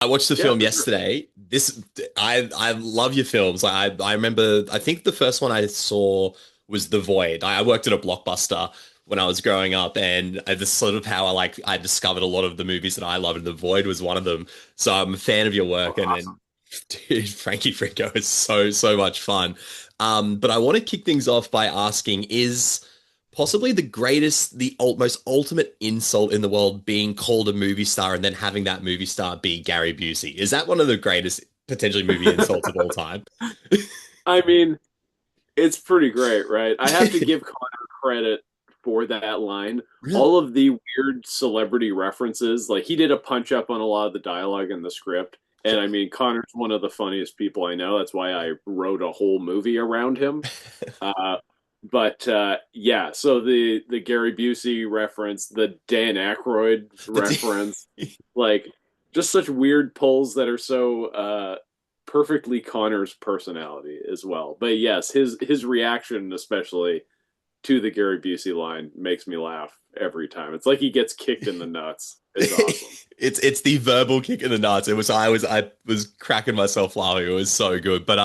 watched the Yeah, film for sure. yesterday. I love your films. I remember. I think the first one I saw was The Void. I worked at a Blockbuster when I was growing up, and this sort of how I discovered a lot of the movies that I loved, and The Void was one of them. So I'm a fan of your Oh, work, and awesome. dude, Frankie Fricko is so much fun. But I want to kick things off by asking: is possibly the greatest, most ultimate insult in the world being called a movie star and then having that movie star be Gary Busey? Is that one of the greatest potentially movie insults of all time? I mean, it's pretty great, right? I have to give Connor credit for that line. Really? All of the weird celebrity references, like he did a punch up on a lot of the dialogue in the script. And I mean, Connor's one of the funniest people I know. That's why I wrote a whole movie around him. Uh, but yeah, so the Gary Busey reference, the Dan Aykroyd reference, like just such weird pulls that are so perfectly Connor's personality as well. But yes, his reaction, especially to the Gary Busey line, makes me laugh every time. It's like he gets kicked in the nuts. It's awesome. It's the verbal kick in the nuts. I was cracking myself laughing. It was so good. But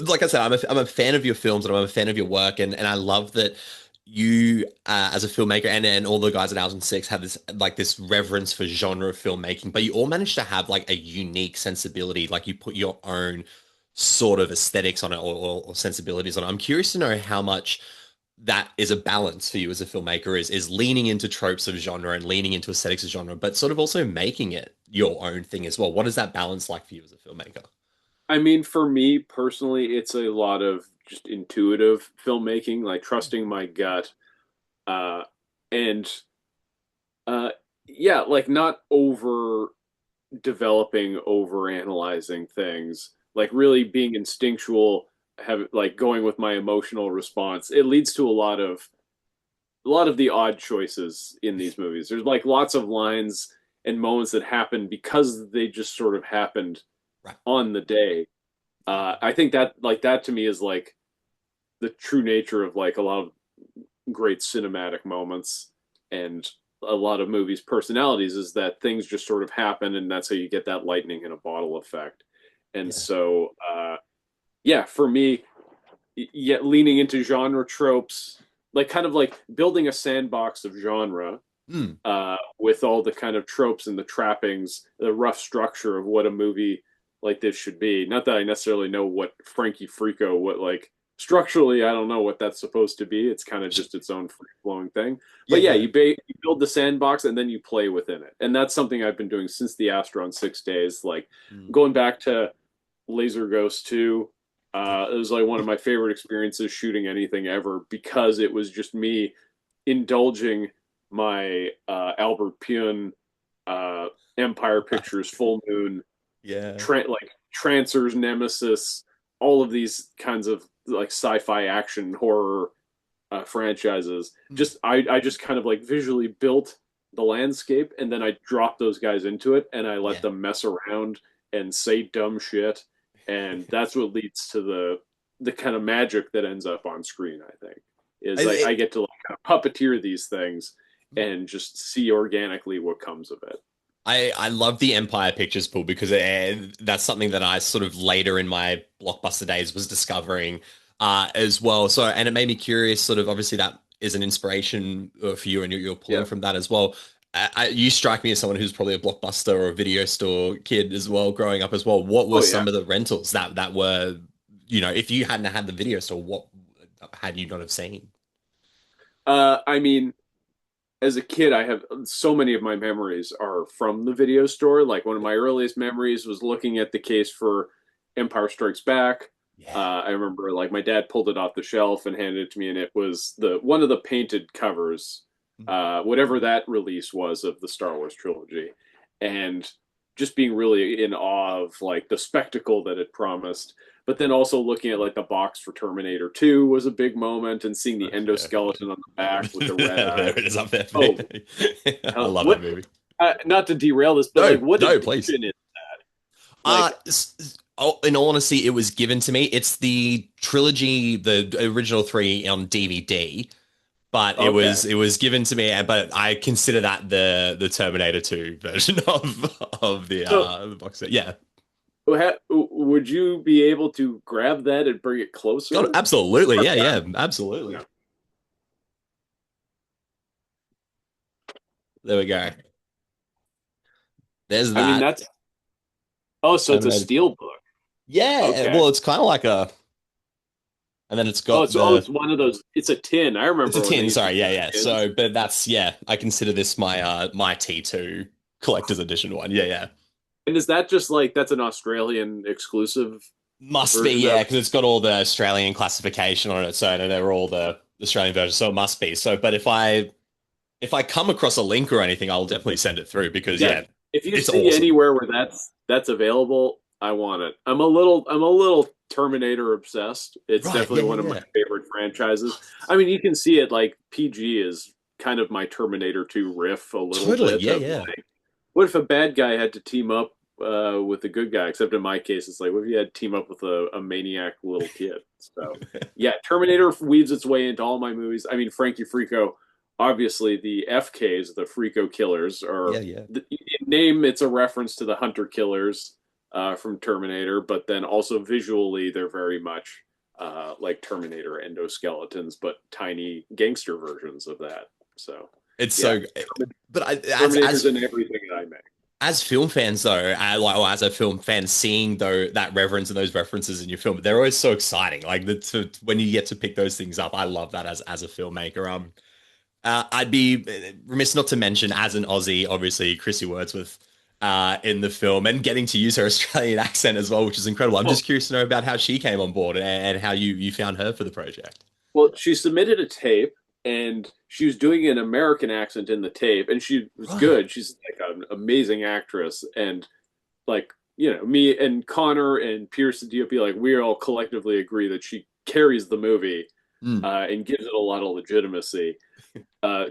like I said, I'm a fan of your films and I'm a fan of your work, and I love that you as a filmmaker and all the guys at Hours and Six have this reverence for genre filmmaking, but you all manage to have like a unique sensibility. Like you put your own sort of aesthetics on it or sensibilities on it. I'm curious to know how much that is a balance for you as a filmmaker is leaning into tropes of genre and leaning into aesthetics of genre, but sort of also making it your own thing as well. What is that balance like for you as a filmmaker? I mean, for me personally, it's a lot of just intuitive filmmaking, like trusting my gut, uh, and uh, yeah, like not over developing, over analyzing things, like really being instinctual, have like going with my emotional response. It leads to a lot of the odd choices in these movies. There's like lots of lines and moments that happen because they just sort of happened Right. on the day. I think that like that to me is like the true nature of like a lot of great cinematic moments and a lot of movies' personalities is that things just sort of happen, and that's how you get that lightning in a bottle effect. And Yeah. so, yeah, for me, yet leaning into genre tropes, like kind of like building a sandbox of genre Mm. with all the kind of tropes and the trappings, the rough structure of what a movie like this should be. Not that I necessarily know what Frankie Freako, what like structurally, I don't know what that's supposed to be. It's kind of just its own free flowing thing. Yeah, But yeah, no. you build the sandbox and then you play within it, and that's something I've been doing since the Astro on 6 days. Like Mm. going back to Laser Ghost 2. Yeah. It was like one of my favorite experiences shooting anything ever because it was just me indulging my Albert Pune uh, Empire Pictures Full Moon, Yeah. like Trancers, Nemesis, all of these kinds of like sci-fi action horror franchises. Mm. I just kind of like visually built the landscape and then I dropped those guys into it and I let Yeah. them mess around and say dumb shit, and that's what leads to the kind of magic that ends up on screen. I think is I It, get to like kind of puppeteer these things mm. and just see organically what comes of it. I love the Empire Pictures pool because that's something that I sort of later in my blockbuster days was discovering as well. So, and it made me curious. Sort of, obviously, that is an inspiration for you, and you're pulling Yeah. from that as well. You strike me as someone who's probably a blockbuster or a video store kid as well, growing up as well. What were Oh yeah. some of the rentals that were, if you hadn't had the video store, what had you not have seen? I mean, as a kid, I have so many of my memories are from the video store. Like one of my earliest memories was looking at the case for Empire Strikes Back. Yeah. I remember like my dad pulled it off the shelf and handed it to me, and it was the one of the painted covers, whatever that release was of the Star Wars trilogy, and just being really in awe of like the spectacle that it promised. But then also looking at like the box for Terminator 2 was a big moment, and seeing the Yeah. endoskeleton on the back with the red eyes. There it is up there for Oh, me. I love that what? movie. Not to derail this, but like, No, what no, please. edition is like? In all honesty, it was given to me. It's the trilogy, the original three on DVD. but Okay. it was given to me. But I consider that the Terminator 2 version So, the box set. Yeah, would you be able to grab that and bring it God, closer? absolutely. Yeah, Okay. yeah, absolutely. Yeah. There we go. There's I mean, that. that's, oh, so it's a Terminator. steel book. Yeah, Okay. well, it's kind of like a, and then it's Oh, got it's one of those. It's a tin. I it's a remember when they tin. used to Sorry, do yeah, the yeah. tins. So, but that's yeah. I consider this my my T2 collector's edition one. Yeah, yeah. And is that just like that's an Australian exclusive Must be, version of yeah, because it's got all the Australian classification on it, so and they're all the Australian versions, so it must be. So, but if I come across a link or anything, I'll definitely send it through because Yeah, yeah, if you it's see awesome. anywhere where that's available, I want it. I'm a little Terminator obsessed. It's Right, yeah, definitely yeah, one of my yeah. favorite franchises. I mean, you can see it like PG is kind of my Terminator 2 riff a little Totally, bit yeah, of yeah. like, what if a bad guy had to team up with a good guy? Except in my case, it's like, what if you had to team up with a maniac little kid? So, yeah, Terminator weaves its way into all my movies. I mean, Frankie Freako, obviously the FKs, the Freako killers, are Yeah, yeah. in name. It's a reference to the Hunter killers from Terminator, but then also visually, they're very much like Terminator endoskeletons, but tiny gangster versions of that. So, It's yeah, so but Terminator's in everything that I make. as film fans though, like or as a film fan, seeing though that reverence and those references in your film, they're always so exciting. Like when you get to pick those things up, I love that as a filmmaker. I'd be remiss not to mention, as an Aussie, obviously Chrissy Wordsworth in the film, and getting to use her Australian accent as well, which is incredible. I'm Oh, just curious to know about how she came on board and how you found her for the project. well, she submitted a tape and she was doing an American accent in the tape, and she was Right. good. She's like an amazing actress, and like me and Connor and Pierce and DOP, like we all collectively agree that she carries the movie Mm, and gives it a lot of legitimacy.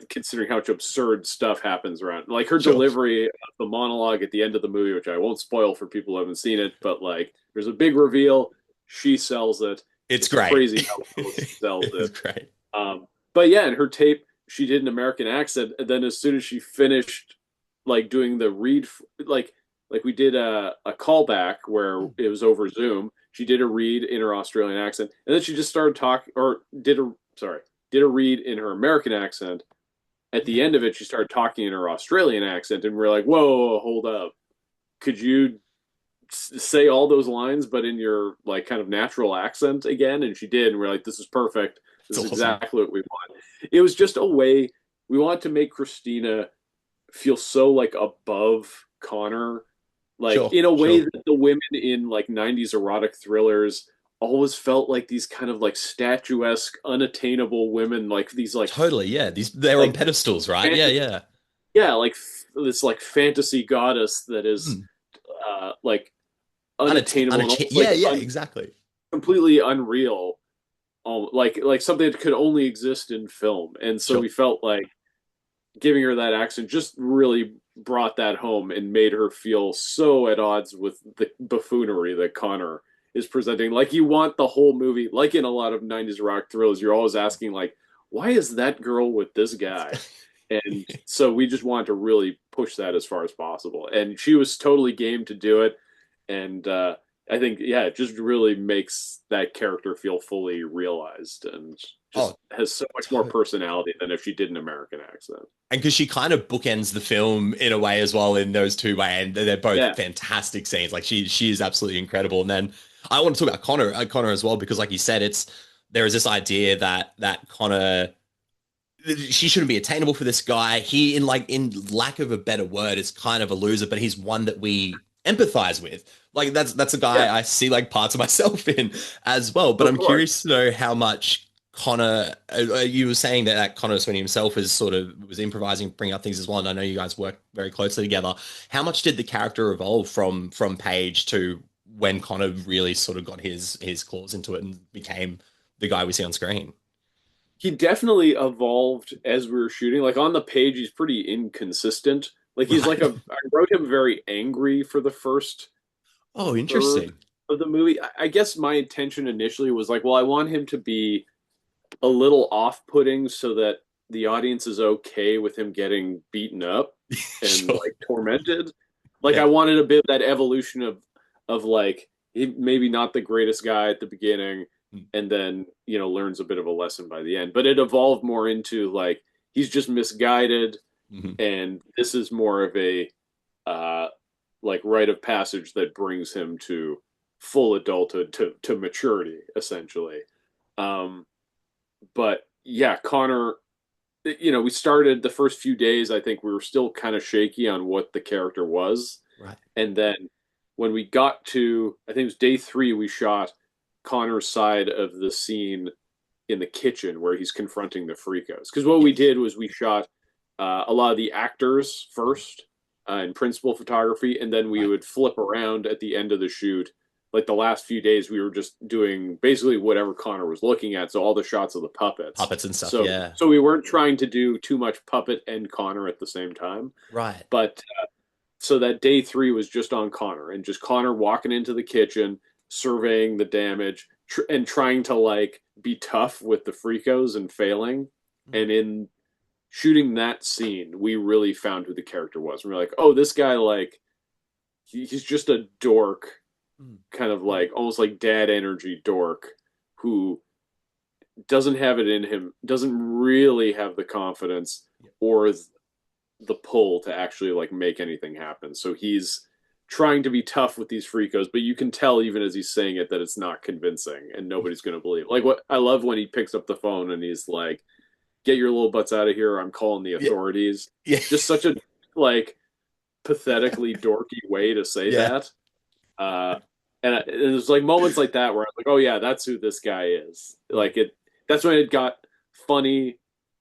Considering how much absurd stuff happens around, like her sure. delivery of the monologue at the end of the movie, which I won't spoil for people who haven't seen it, but like there's a big reveal. She sells it. It's It's great. crazy how well she sells It's it. great. But yeah, in her tape, she did an American accent, and then as soon as she finished, like doing the read, like we did a callback where it was over Zoom. She did a read in her Australian accent, and then she just started talking, or did a read in her American accent. At Yeah. the end of it, she started talking in her Australian accent, and we're like, "Whoa, hold up! Could you say all those lines, but in your like kind of natural accent again?" And she did, and we're like, "This is perfect. It's This is awesome. exactly what we want." It was just a way we wanted to make Christina feel so like above Connor, like Sure, in a way sure. that the women in like '90s erotic thrillers always felt like these kind of like statuesque, unattainable women, like these Totally, yeah. These they're on like pedestals, right? Yeah, fantasy, yeah. yeah, like this like fantasy goddess that is Mm. like unattainable and almost Yeah, like yeah, exactly. completely unreal, like something that could only exist in film. And so Sure. we felt like giving her that accent just really brought that home and made her feel so at odds with the buffoonery that Connor is presenting. Like you want the whole movie, like in a lot of '90s rock thrillers, you're always asking like, why is that girl with this guy? And so we just wanted to really push that as far as possible. And she was totally game to do it. And I think, yeah, it just really makes that character feel fully realized and Oh, just has so much more to- personality than if she did an American accent. and because she kind of bookends the film in a way as well in those two ways, and they're both Yeah. fantastic scenes. Like she is absolutely incredible. And then I want to talk about Connor as well because, like you said, it's there is this idea that Connor she shouldn't be attainable for this guy. He, in lack of a better word, is kind of a loser, but he's one that we empathize with. Like that's a Yeah. guy I see like parts of myself in as well. But Of I'm course. curious to know how much Connor. You were saying that Connor Sweeney himself is sort of was improvising, bringing up things as well. And I know you guys work very closely together. How much did the character evolve from Paige to when Connor really sort of got his claws into it and became the guy we see on screen? He definitely evolved as we were shooting. Like on the page, he's pretty inconsistent. Like he's like Right. I wrote him very angry for the first Oh, third interesting. of the movie. I guess my intention initially was like, well, I want him to be a little off-putting so that the audience is okay with him getting beaten up and Sure. like tormented. Like I Yeah. wanted a bit of that evolution of like he maybe not the greatest guy at the beginning, Mm. and then learns a bit of a lesson by the end. But it evolved more into like he's just misguided, Mhm. and this is more of a uh, like rite of passage that brings him to full adulthood, to maturity, essentially. Um, but yeah, Connor, we started the first few days. I think we were still kind of shaky on what the character was, Right. and then when we got to, I think it was day 3, we shot Connor's side of the scene in the kitchen where he's confronting the Freakos. Because what we Yes. did was we shot a lot of the actors first in principal photography, and then we Right. would flip around at the end of the shoot. Like the last few days, we were just doing basically whatever Connor was looking at. So all the shots of the puppets. Puppets and stuff. So Yeah. so we weren't trying to do too much puppet and Connor at the same time. Right. But so that day 3 was just on Connor, and just Connor walking into the kitchen, surveying the damage, and trying to like be tough with the Freakos and failing. Mm. And in shooting that scene, we really found who the character was. And we're like, oh, this guy, like, he's just a dork, Mm. kind of like almost like dad energy dork who doesn't have it in him, doesn't really have the confidence Yeah. or the pull to actually like make anything happen. So he's trying to be tough with these Freakos, but you can tell even as he's saying it that it's not convincing and nobody's going to believe. Like what I love when he picks up the phone and he's like, "Get your little butts out of here! I'm calling the Yeah. authorities." Yeah. Just such a like pathetically dorky way to say Yeah. that. And there's like moments like that where I'm like, "Oh yeah, that's who this guy is." Mm. Like it. That's when it got funny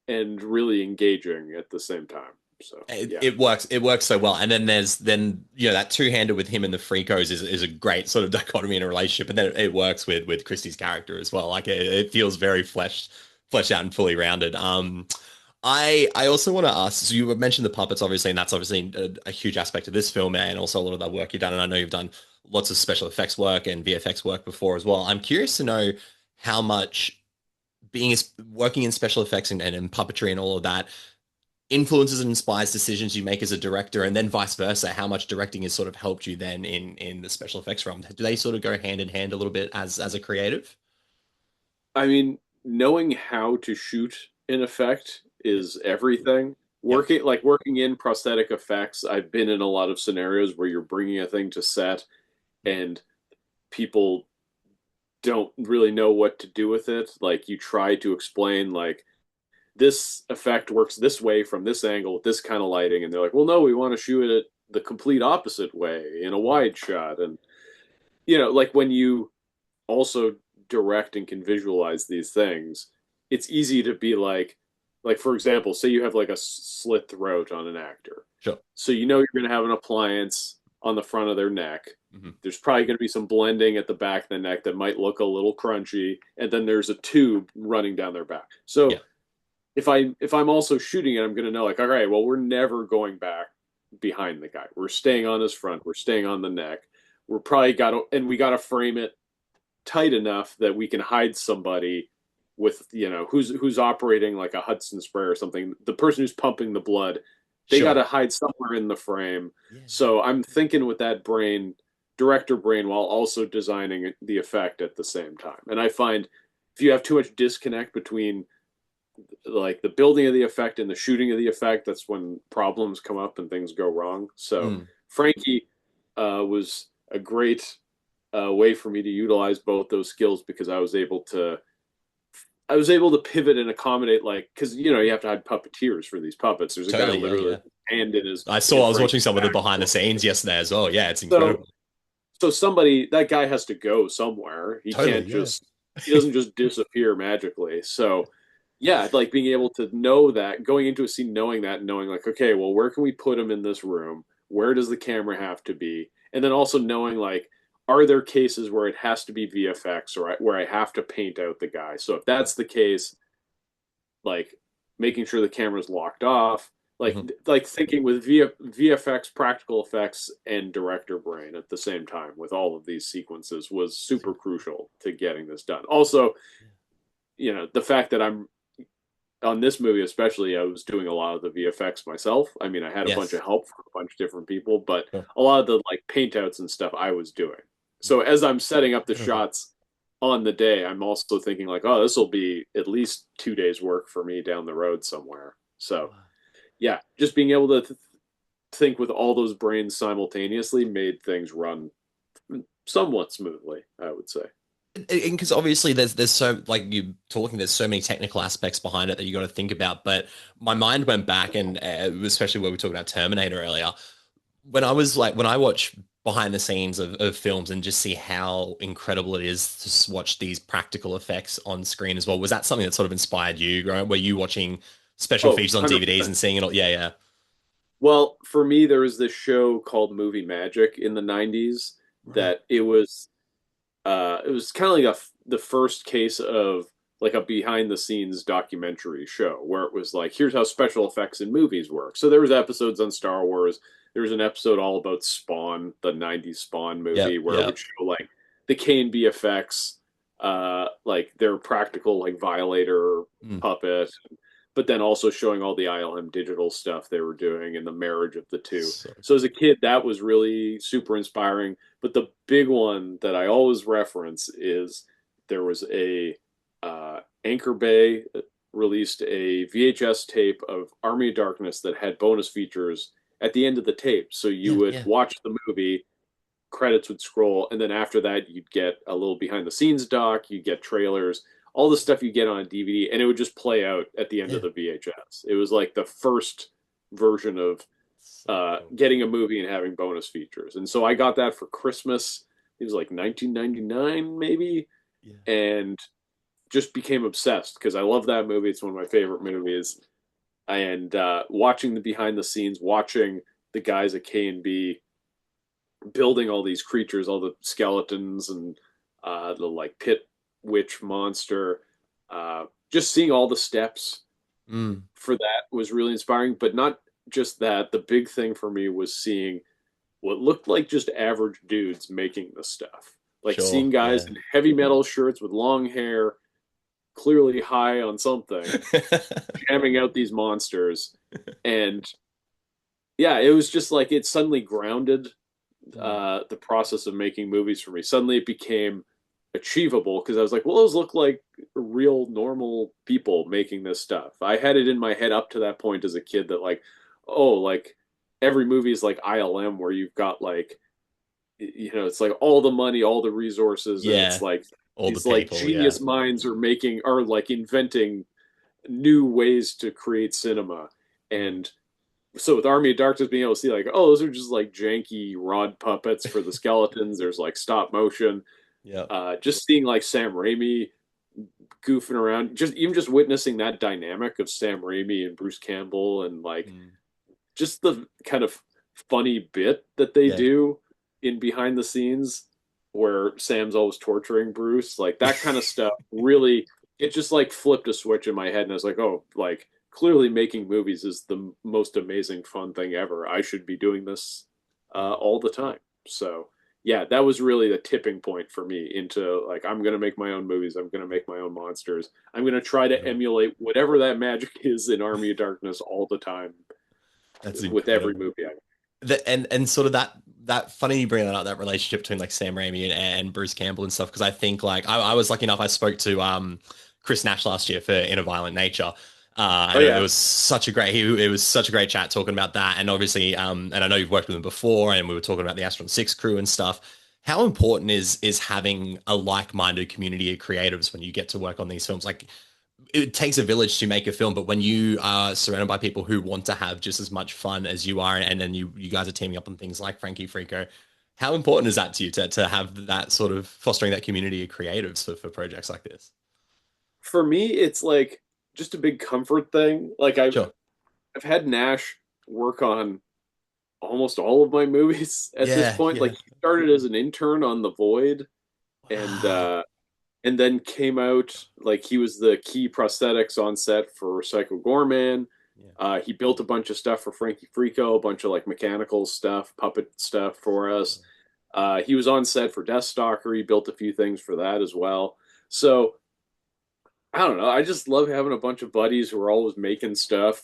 and really engaging at the same time. So it, yeah. it works it works so well, and then there's then that two-hander with him and the Freakos is a great sort of dichotomy in a relationship, and then it works with Christie's character as well. Like it feels very fleshed out and fully rounded. I also want to ask, so you mentioned the puppets, obviously, and that's obviously a huge aspect of this film, and also a lot of that work you've done, and I know you've done lots of special effects work and VFX work before as well. I'm curious to know how much working in special effects and puppetry and all of that influences and inspires decisions you make as a director, and then vice versa, how much directing has sort of helped you then in the special effects realm. Do they sort of go hand in hand a little bit as a creative? I mean, knowing how to shoot in effect Yep. is everything. Yep. Working in prosthetic effects, I've been in a lot of scenarios where you're bringing a thing to set and people don't really know what to do with it. Like you try to explain like this effect works this way from this angle with this kind of lighting, and they're like, "Well, no, we want to shoot it the complete opposite way in a wide shot." And like when you also direct and can visualize these things, it's easy to be like for example, say you have like a slit throat on an actor. Sure. So you're going to have an appliance on the front of their neck. Hmm. There's probably going to be some blending at the back of the neck that might look a little crunchy, and then there's a tube running down their back. Yeah. So if I'm also shooting it, I'm going to know like, all right, well, we're never going back behind the guy. We're staying on his front. We're staying on the neck. We're probably got to, and we got to frame it tight enough that we can hide somebody with who's operating like a Hudson spray or something. The person who's pumping the blood, they got Sure. to hide somewhere in the frame. Yeah. So I'm thinking with that director brain, while also designing the effect at the same time. And I find if you have too much disconnect between like the building of the effect and the shooting of the effect, that's when problems come up and things go wrong. So Mm. Frankie was a great way for me to utilize both those skills because I was able to pivot and accommodate, like, because you have to hide puppeteers for these puppets. There's a guy Totally. Yeah. literally Yeah. with his hand in his I in was watching Frankie's some of the back. behind the scenes yesterday as well. Yeah, it's So incredible. so somebody that guy has to go somewhere. He Totally. can't Yeah. just he doesn't just disappear magically. So yeah, like being able to know that, going into a scene knowing that, knowing like, okay, well, where can we put him in this room? Where does the camera have to be? And then also knowing like, are there cases where it has to be VFX or where I have to paint out the guy? So if that's the case, like making sure the camera's locked off, like Mhm. like thinking with VFX, practical effects, and director brain at the same time with all of these sequences was super crucial to getting this done. Also, the fact that I'm on this movie especially, I was doing a lot of the VFX myself. I mean, I had a bunch Yes. of help from a bunch of different people, but Sure. a lot of the like paint outs and stuff I was doing. So as I'm setting up the Incredible. shots on the day, I'm also thinking like, oh, this will be at least 2 days work for me down the road somewhere. So Wow. yeah, just being able to think with all those brains simultaneously made things run somewhat smoothly, I would say. Because obviously there's so like you talking there's so many technical aspects behind it that you got to think about, but my mind went back, and especially when we were talking about Terminator earlier, when I was like when I watch behind the scenes of films and just see how incredible it is to watch these practical effects on screen as well. Was that something that sort of inspired you? Right? Were you watching special Oh, features on DVDs 100%. and seeing it all? Yeah, yeah. Well, for me, there was this show called Movie Magic in the '90s Right. that it was kind of like the first case of like a behind the scenes documentary show where it was like, here's how special effects in movies work. So there was episodes on Star Wars. There was an episode all about Spawn, the '90s Spawn movie, Yep, where it would yep. show like the K and B effects, like their practical like Violator Mm. puppet, but then also showing all the ILM digital stuff they were doing and the marriage of the two. So So as a kid, that was really super inspiring. But the big one that I always reference is there was a Anchor Bay released a VHS tape of Army of Darkness that had bonus features at the end of the tape. So you yeah, would yeah. watch the movie, credits would scroll, and then after that you'd get a little behind the scenes doc, you'd get trailers, all the stuff you get on a DVD, and it would just play out at the end of Yeah. the VHS. It was like the first version of So cool. getting a movie and having bonus features. And so I got that for Christmas. It was like 1999 maybe, Yeah. and just became obsessed because I love that movie. It's one of my favorite movies. And watching the behind the scenes, watching the guys at K and B building all these creatures, all the skeletons and the like pit witch monster, just seeing all the steps Mm. for that was really inspiring. But not just that. The big thing for me was seeing what looked like just average dudes making the stuff. Like Sure. seeing guys Yeah. in heavy metal shirts with long hair, clearly high on something, jamming out these monsters. And yeah, it was just like it suddenly grounded Mm. the process of making movies for me. Suddenly it became achievable because I was like, well, those look like real normal people making this stuff. I had it in my head up to that point as a kid that like, oh, like every movie is like ILM where you've got like, it's like all the money, all the resources, and it's Yeah. like All the these like people. Yeah. genius minds are like inventing new ways to create cinema. Mm. And so with Army of Darkness being able to see like, oh, those are just like janky rod puppets for the skeletons. There's like stop motion. Yeah. Just seeing like Sam Raimi goofing around, just even just witnessing that dynamic of Sam Raimi and Bruce Campbell, and like Mm. just the kind of funny bit that they Yeah. do in behind the scenes where Sam's always torturing Bruce, like that kind of stuff really it just like flipped a switch in my head and I was like, oh, like clearly making movies is the most amazing fun thing ever. I should be doing this Mm. all the time. So yeah, that was really the tipping point for me into like I'm gonna make my own movies. I'm gonna make my own monsters. I'm gonna try to Incredible. emulate whatever that magic is in Army of Darkness all the time That's with every incredible. movie I. And sort of that funny you bring that up, that relationship between like Sam Raimi and Bruce Campbell and stuff, because I think like I was lucky enough, I spoke to Chris Nash last year for In a Violent Nature. Oh And it yeah, was such a great it was such a great chat talking about that. And obviously and I know you've worked with him before, and we were talking about the Astron 6 crew and stuff. How important is having a like-minded community of creatives when you get to work on these films? Like it takes a village to make a film, but when you are surrounded by people who want to have just as much fun as you are, and then you guys are teaming up on things like Frankie Freako, how important is that to you to have that sort of fostering that community of creatives for projects like this? for me it's like just a big comfort thing. Like Sure. I've had Nash work on almost all of my movies at this Yeah, point. Like yeah. he started as an intern on The Void, and Wow. then came out like he was the key prosthetics on set for Psycho Gorman. Yeah. He built a bunch of stuff for Frankie Freako, a bunch of like mechanical stuff, puppet stuff for us. He was on set for Deathstalker. He built a few things for that as well. So I don't know. I just love having a bunch of buddies who are always making stuff.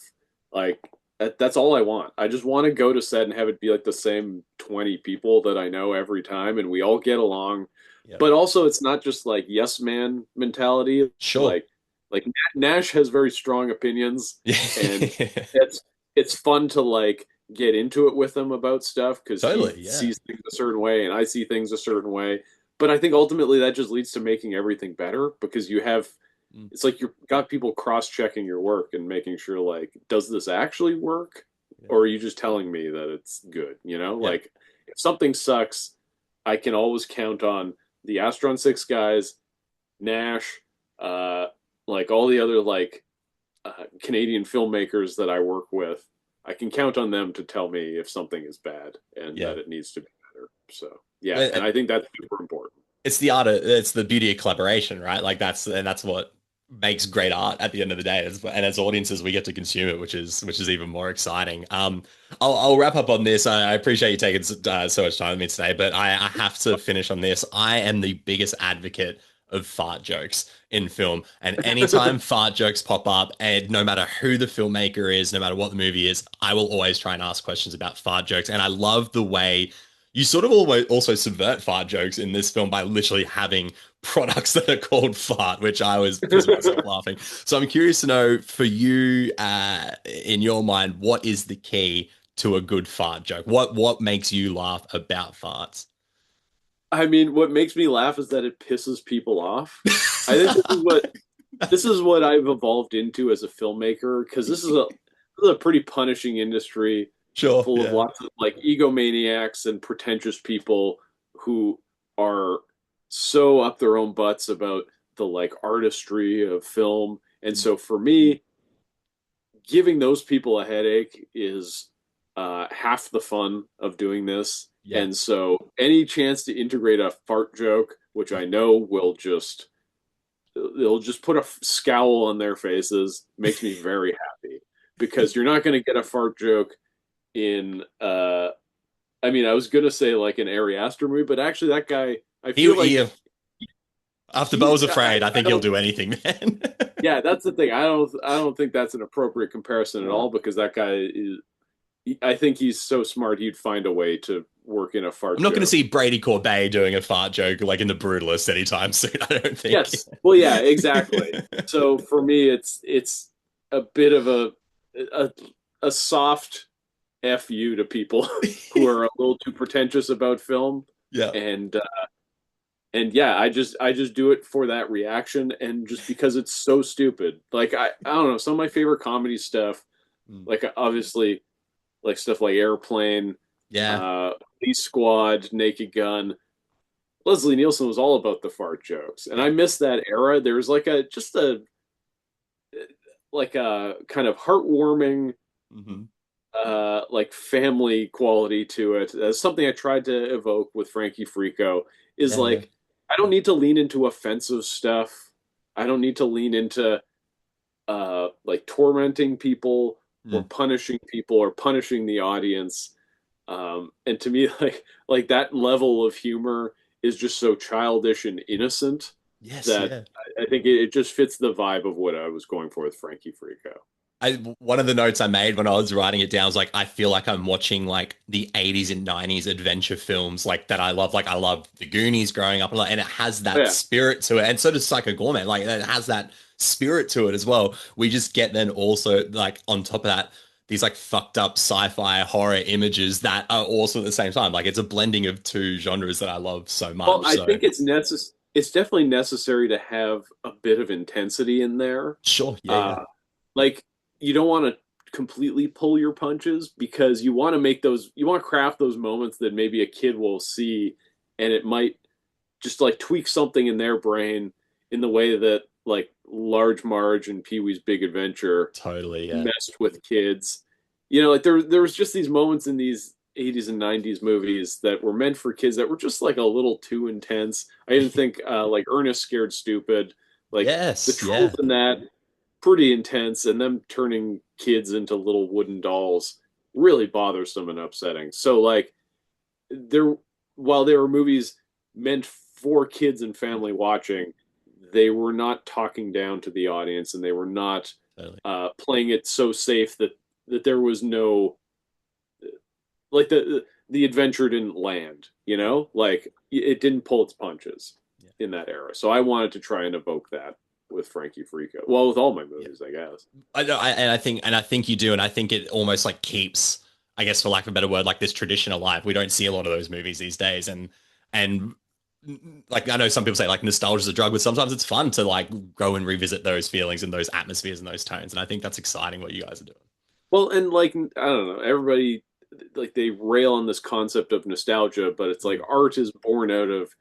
Like that's all I want. I just want to go to set and have it be like the same 20 people that I know every time and we all get along. Yep. But also it's not just like yes man mentality. Sure. Like Nash has very strong opinions and Yeah. it's it's fun to like get into it with him about stuff because he Totally. Yeah. sees things a certain way and I see things a certain way. But I think ultimately that just leads to making everything better because you have Mm. it's like you've got people cross-checking your work and making sure like does this actually work Yeah. or are you just telling me that it's good, you know? Yeah. Like if something sucks, I can always count on the Astron 6 guys, Nash, uh like all the other like Canadian filmmakers that I work with. I can count on them to tell me if something is bad and Yeah. that it needs to be better. So, yeah, Uh, and I think that's super important. It's the art of, it's the beauty of collaboration, right? Like that's what makes great art at the end of the day. And as audiences, we get to consume it, which is even more exciting. I'll wrap up on this. I appreciate you taking so much time with me today, but I have to finish on this. I am the biggest advocate of fart jokes in film, and anytime fart jokes pop up, and no matter who the filmmaker is, no matter what the movie is, I will always try and ask questions about fart jokes. And I love the way you sort of always also subvert fart jokes in this film by literally having products that are called fart, which I was pissing myself laughing. So I'm curious to know for you, in your mind, what is the key to a good fart joke? What makes you laugh about farts? I mean, what makes me laugh is that it pisses people off. I think this is what I've evolved into as a filmmaker because this is a pretty punishing industry Sure, full of yeah. lots of like egomaniacs and pretentious people who are so up their own butts about the like artistry of film. And Mm. so for me, giving those people a headache is half the fun of doing this. Yeah. And so any chance to integrate a fart joke, which I know will just they'll just put a scowl on their faces, makes me very happy because you're not going to get a fart joke in I mean I was going to say like an Ari Aster movie, but actually that guy I He, feel like he after he Bo's Afraid, I I think he'll don't do anything, man. yeah, that's the thing. I don't think that's an appropriate comparison at all because that guy is I think he's so smart he'd find a way to work in a I'm fart not going to joke. see Brady Corbet doing a fart joke like in The Brutalist anytime soon. I don't think. Yes. Well, yeah, exactly. So for me it's a bit of a a soft fu to people who are a little too pretentious about film Yeah. and and yeah, I just do it for that reaction and just because it's so stupid. Like I don't know, some of my favorite comedy stuff Mm. like obviously like stuff like Airplane, Yeah. uh Police Squad, Naked Gun. Leslie Nielsen was all about the fart jokes, and Yeah. I miss that era. There was like a just a like a kind of heartwarming Hmm. like family quality to it. That's something I tried to evoke with Frankie Frico is Yeah. Yeah. like I don't need to lean into offensive stuff. I don't need to lean into like tormenting people or Mm. punishing people or punishing the audience. And to me, like that level of humor is just so childish and innocent Yes. that Yeah. I think it just fits the vibe of what I was going for with Frankie Frico. One of the notes I made when I was writing it down was like I feel like I'm watching like the 80s and 90s adventure films like that I love. Like I love The Goonies growing up and it has Oh, that yeah, spirit to it. And so does Psycho Gourmet. Like it has that spirit to it as well. We just get then also like on top of that, these like fucked up sci-fi horror images that are also at the same time. Like it's a blending of two genres that I love so well, much. I So think it's definitely necessary to have a bit of intensity in there. sure. Yeah. Yeah. Uh, like you don't want to completely pull your punches because you want to make those you want to craft those moments that maybe a kid will see and it might just like tweak something in their brain in the way that like Large Marge and Pee Wee's Big Adventure Totally. Yeah. messed with kids. You know, like there was just these moments in these 80s and 90s movies that were meant for kids that were just like a little too intense. I even think like Ernest Scared Stupid, like the Yes. trolls Yeah. in that pretty intense and them turning kids into little wooden dolls really bothersome and upsetting. So like there while there were movies meant for kids and family watching, they were not talking down to the audience, and they were not Totally. playing it so safe that there was no, like, the adventure didn't land, like it didn't pull its punches Yeah. in that era. So I wanted to try and evoke that with Frankie Freako. Well, with all my movies, I guess. I know, and I think you do, and I think it almost like keeps, I guess, for lack of a better word, like this tradition alive. We don't see a lot of those movies these days, and like I know some people say like nostalgia is a drug, but sometimes it's fun to like go and revisit those feelings and those atmospheres and those tones, and I think that's exciting what you guys are doing. Well, and like I don't know, everybody, like, they rail on this concept of nostalgia, but it's like art is born out of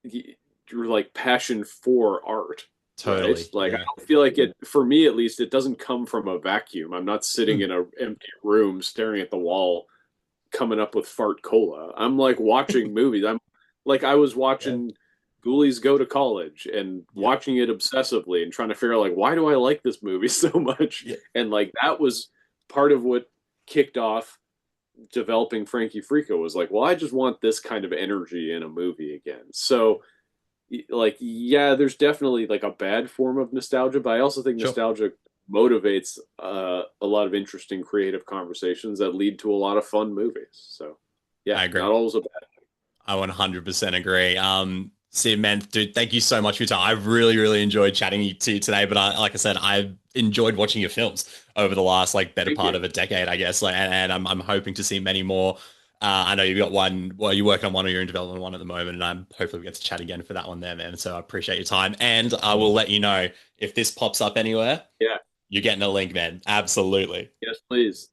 your like passion for art, right? Totally, Like, I yeah. don't feel like it, for me at least, it doesn't come from a vacuum. I'm not sitting Mm. in an empty room staring at the wall coming up with fart cola. I'm like watching movies. I'm like, I was Yeah, watching Ghoulies Go to College and yeah, watching it obsessively and trying to figure out, like, why do I like this movie so much? yeah. And like that was part of what kicked off developing Frankie Freako. Was like, well, I just want this kind of energy in a movie again. So like, yeah, there's definitely like a bad form of nostalgia, but I also think Sure. nostalgia motivates a lot of interesting creative conversations that lead to a lot of fun movies. So yeah, I agree. not always a bad. I 100% agree. Steve, man, dude, thank you so much for your time. I've really, really enjoyed chatting to you today. But like I said, I've enjoyed watching your films over the last like better Thank part you. of a decade, I guess. Like, and I'm hoping to see many more. I know you've got one. Well, you're working on one, or you're in development one at the moment, and I'm hopefully we get to chat again for that one there, man. So I appreciate your time, and I will let you know if this pops up anywhere. Yeah. You're getting a link, man. Absolutely. Yes, please.